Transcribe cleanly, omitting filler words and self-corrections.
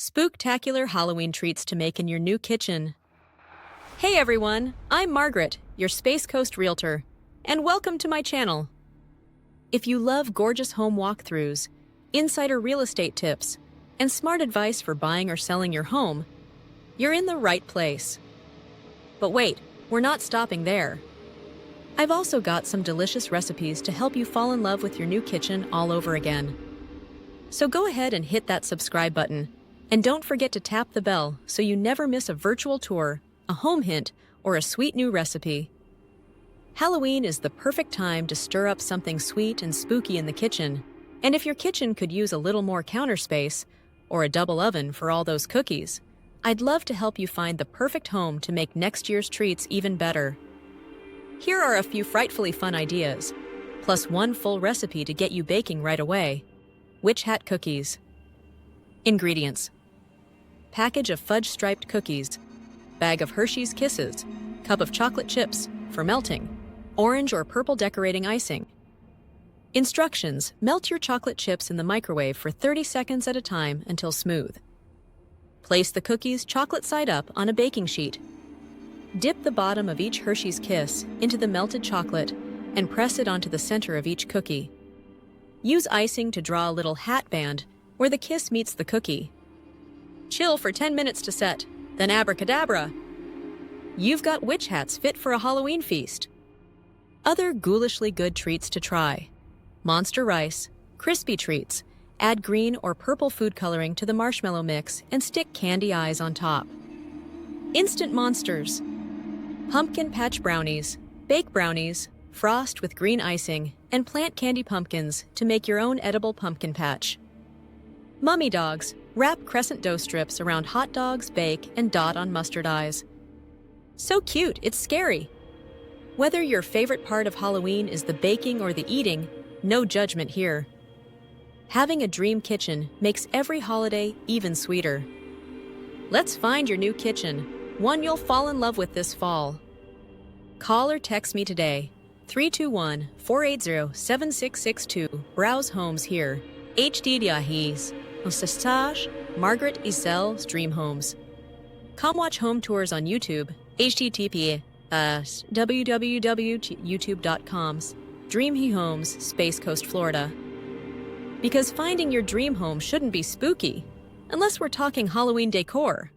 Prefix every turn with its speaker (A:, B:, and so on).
A: spook-tacular Halloween treats to make in your new kitchen. Hey everyone, I'm Margaret, your Space Coast Realtor, and welcome to my channel. If you love gorgeous home walkthroughs, insider real estate tips, and smart advice for buying or selling your home, you're in the right place. But wait, we're not stopping there. I've also got some delicious recipes to help you fall in love with your new kitchen all over again. So go ahead and hit that subscribe button, and don't forget to tap the bell so you never miss a virtual tour, a home hint, or a sweet new recipe. Halloween is the perfect time to stir up something sweet and spooky in the kitchen, and if your kitchen could use a little more counter space, or a double oven for all those cookies, I'd love to help you find the perfect home to make next year's treats even better. Here are a few frightfully fun ideas, plus one full recipe to get you baking right away. Witch Hat Cookies. Ingredients: package of fudge-striped cookies, bag of Hershey's Kisses, cup of chocolate chips for melting, orange or purple decorating icing. Instructions: melt your chocolate chips in the microwave for 30 seconds at a time until smooth. Place the cookies chocolate side up on a baking sheet. Dip the bottom of each Hershey's Kiss into the melted chocolate and press it onto the center of each cookie. Use icing to draw a little hat band where the kiss meets the cookie. Chill for 10 minutes to set, then abracadabra! You've got witch hats fit for a Halloween feast. Other ghoulishly good treats to try: Monster Rice, crispy treats. Add green or purple food coloring to the marshmallow mix and stick candy eyes on top. Instant Monsters. Pumpkin Patch Brownies. Bake brownies, frost with green icing, and plant candy pumpkins to make your own edible pumpkin patch. Mummy Dogs. Wrap crescent dough strips around hot dogs, bake, and dot on mustard eyes. So cute, it's scary. Whether your favorite part of Halloween is the baking or the eating, no judgment here. Having a dream kitchen makes every holiday even sweeter. Let's find your new kitchen, one you'll fall in love with this fall. Call or text me today, 321-480-7662. Browse homes here. HD Diahis. Stage, Margarett Isel's Dream Homes. Come watch home tours on YouTube, http www.youtube.com/Dream He Homes, Space Coast, Florida. Because finding your dream home shouldn't be spooky, unless we're talking Halloween decor.